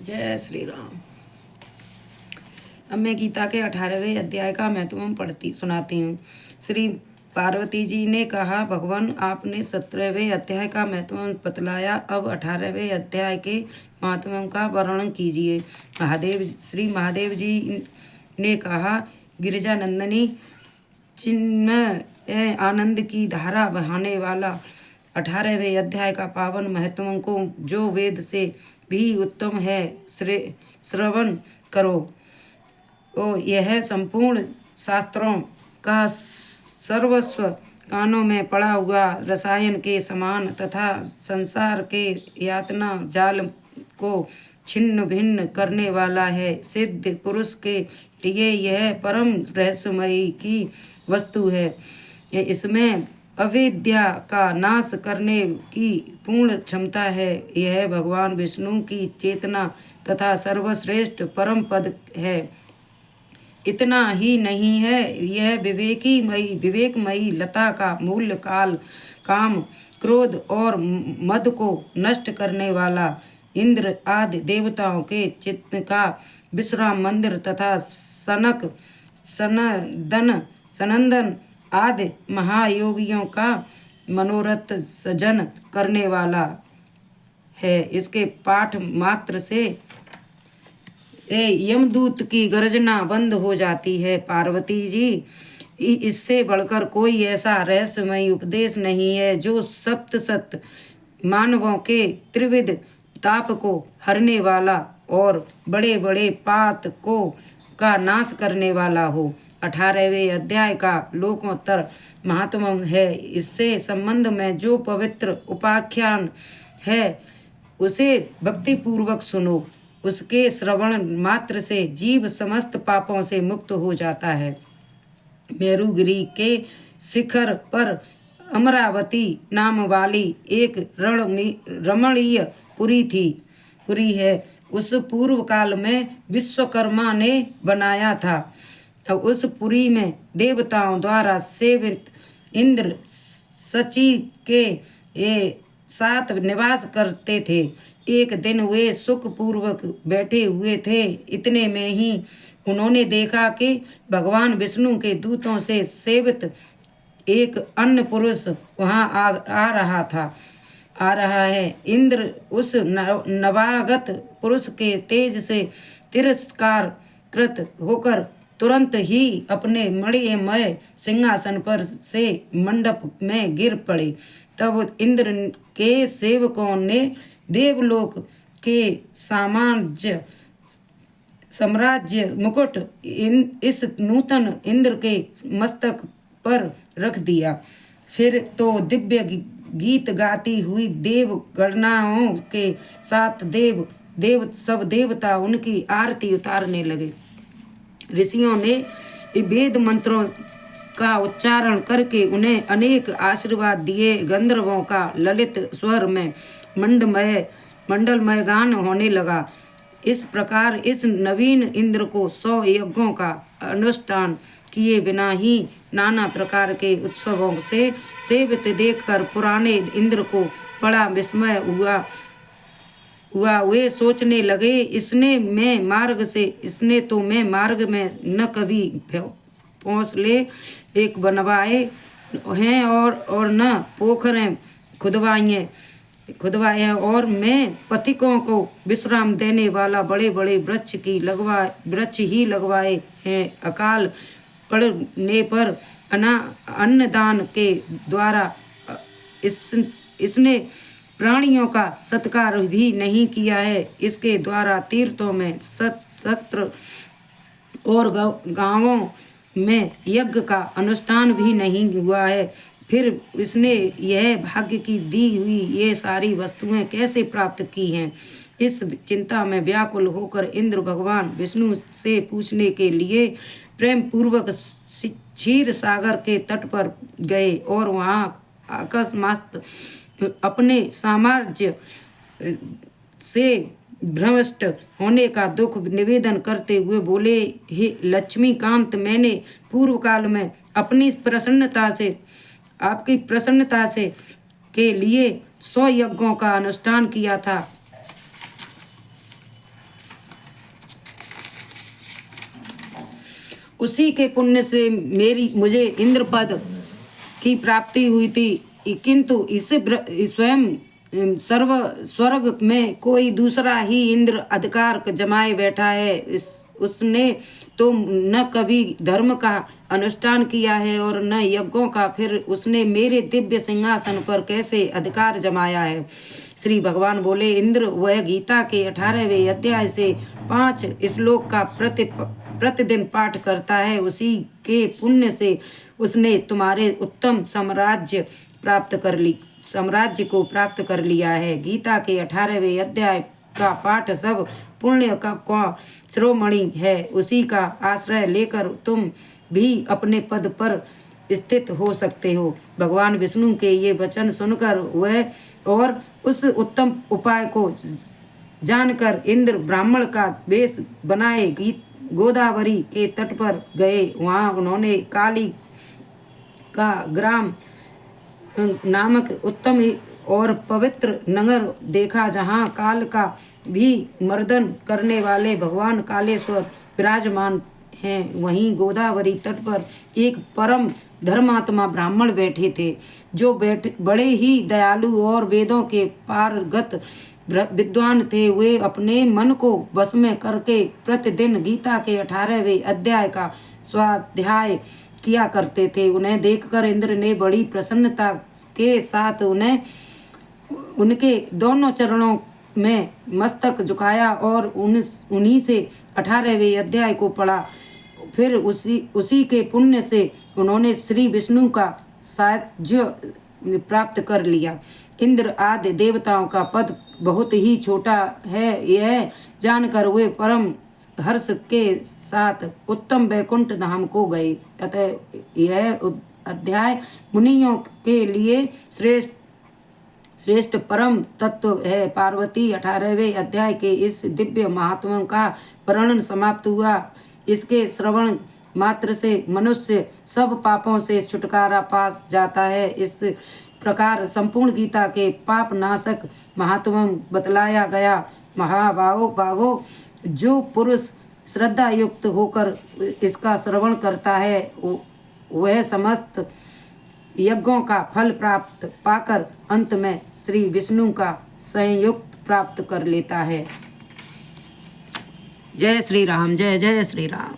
जय श्री राम। अब मैं गीता के 18वें अध्याय का महत्व सुनाती हूँ। श्री पार्वती जी ने कहा, भगवान आपने 17वें अध्याय का महत्व बतलाया, अब 18वें अध्याय के महत्व का वर्णन कीजिए। श्री महादेव जी ने कहा, गिरिजानंदनी चिन्मय आनंद की धारा बहाने वाला 18वें अध्याय का पावन महत्व को जो वेद से भी उत्तम है श्रवण करो। यह संपूर्ण शास्त्रों का सर्वस्व कानों में पड़ा हुआ रसायन के समान तथा संसार के यातना जाल को छिन्न भिन्न करने वाला है। सिद्ध पुरुष के लिए यह परम रहस्यमयी की वस्तु है। इसमें अविद्या का नाश करने की पूर्ण क्षमता है। यह भगवान विष्णु की चेतना तथा सर्वश्रेष्ठ परम पद है। इतना ही नहीं है, यह विवेकमयी लता का मूल काम, क्रोध और मद को नष्ट करने वाला, इंद्र आदि देवताओं के चित्त का विश्राम मंदिर तथा सनंदन आदि महायोगियों का मनोरथ सजन करने वाला है। इसके पाठ मात्र से यमदूत की गर्जना बंद हो जाती है। पार्वती जी, इससे बढ़कर कोई ऐसा रहस्यमय उपदेश नहीं है जो सप्त मानवों के त्रिविध ताप को हरने वाला और बड़े बड़े पातकों का नाश करने वाला हो। 18वें अध्याय का लोकोत्तर महात्मा है। इससे संबंध में जो पवित्र उपाख्यान है उसे भक्तिपूर्वक सुनो। उसके श्रवण मात्र से जीव समस्त पापों से मुक्त हो जाता है। मेरुगिरी के शिखर पर अमरावती नाम वाली एक रमणीय पुरी है। उस पूर्व काल में विश्वकर्मा ने बनाया था। उस पुरी में देवताओं द्वारा सेवित इंद्र सची के साथ निवास करते थे। एक दिन वे सुखपूर्वक बैठे हुए थे। इतने में ही उन्होंने देखा कि भगवान विष्णु के दूतों से सेवित एक अन्य पुरुष वहां आ रहा है। इंद्र उस नवागत पुरुष के तेज से तिरस्कारकृत होकर तुरंत ही अपने मणिमय सिंहासन पर से मंडप में गिर पड़े। तब इंद्र के सेवकों ने देवलोक के साम्राज्य मुकुट इस नूतन इंद्र के मस्तक पर रख दिया। फिर तो दिव्य गीत गाती हुई देव गणनाओं के साथ सब देवता उनकी आरती उतारने लगे। ऋषियों ने वेद मंत्रों का उच्चारण करके उन्हें अनेक आशीर्वाद दिए। गंधर्वों का ललित स्वर में मंडलमय गान होने लगा। इस प्रकार इस नवीन इंद्र को 100 यज्ञों का अनुष्ठान किए बिना ही नाना प्रकार के उत्सवों से सेवित देखकर पुराने इंद्र को बड़ा विस्मय हुआ। वे सोचने लगे, इसने तो मैं मार्ग में न कभी भोंसले एक बनवाए हैं और न पोखरें खुदवाए हैं, और मैं पथिकों को विश्राम देने वाला बड़े बड़े वृक्ष ही लगवाए हैं। अकाल पड़ने पर अन्नदान के द्वारा इसने प्राणियों का सत्कार भी नहीं किया है। इसके द्वारा तीर्थों में सत्र और गांवों में यज्ञ का अनुष्ठान भी नहीं हुआ है। फिर इसने यह भाग्य की दी हुई ये सारी वस्तुएं कैसे प्राप्त की हैं? इस चिंता में व्याकुल होकर इंद्र भगवान विष्णु से पूछने के लिए प्रेम पूर्वक क्षीर सागर के तट पर गए और वहां अकस्मात अपने साम्राज्य से भ्रष्ट होने का दुख निवेदन करते हुए बोले, हे लक्ष्मीकांत, मैंने पूर्व काल में आपकी प्रसन्नता से के लिए 100 यज्ञों का अनुष्ठान किया था। उसी के पुण्य से मुझे इंद्र पद की प्राप्ति हुई थी, किंतु इसे स्वयं स्वर्ग में कोई दूसरा ही इंद्र अधिकार जमाए बैठा है। उसने तो न कभी धर्म का अनुष्ठान किया है और न यज्ञों का, फिर उसने मेरे दिव्य सिंहासन पर कैसे अधिकार जमाया है। श्री भगवान बोले, इंद्र, वह गीता के 18वें अध्याय से 5 श्लोक का प्रतिदिन पाठ करता है, उसी के पुण्य से उसने तुम्हारे उत्तम साम्राज्य को प्राप्त कर लिया है। गीता के 18वें अध्याय का पाठ सब पुण्य का शिरोमणि है। उसी का आश्रय लेकर तुम भी अपने पद पर स्थित हो सकते हो। भगवान विष्णु के ये वचन सुनकर वह और उस उत्तम उपाय को जानकर इंद्र ब्राह्मण का वेश बनाए गोदावरी के तट पर गए। वहाँ उन्होंने काली का ग्राम नामक उत्तम और पवित्र नगर देखा, जहाँ काल का भी मर्दन करने वाले भगवान कालेश्वर विराजमान हैं। वहीं गोदावरी तट पर एक परम धर्मात्मा ब्राह्मण बैठे थे, जो बड़े ही दयालु और वेदों के पारंगत विद्वान थे। वे अपने मन को वश में करके प्रतिदिन गीता के 18वें अध्याय का स्वाध्याय किया करते थे। उन्हें देखकर इंद्र ने बड़ी प्रसन्नता के साथ उनके दोनों चरणों में मस्तक झुकाया और उन्हीं से 18वें अध्याय को पढ़ा। फिर उसी के पुण्य से उन्होंने श्री विष्णु का सायुज्य प्राप्त कर लिया। इंद्र आदि देवताओं का पद बहुत ही छोटा है, यह जानकर वे परम हर्ष के साथ उत्तम वैकुंठ धाम को गए। अतः यह अध्याय मुनियों के लिए श्रेष्ठ परम तत्व है। पार्वती 18वें अध्याय के इस दिव्य महात्मा का वर्णन समाप्त हुआ। इसके श्रवण मात्र से मनुष्य सब पापों से छुटकारा पा जाता है। इस प्रकार संपूर्ण गीता के पाप नाशक महात्मा बतलाया गया। महाभागो, जो पुरुष श्रद्धा युक्त होकर इसका श्रवण करता है, वह समस्त यज्ञों का फल प्राप्त पाकर अंत में श्री विष्णु का संयुक्त प्राप्त कर लेता है। जय श्री राम, जय जय श्री राम।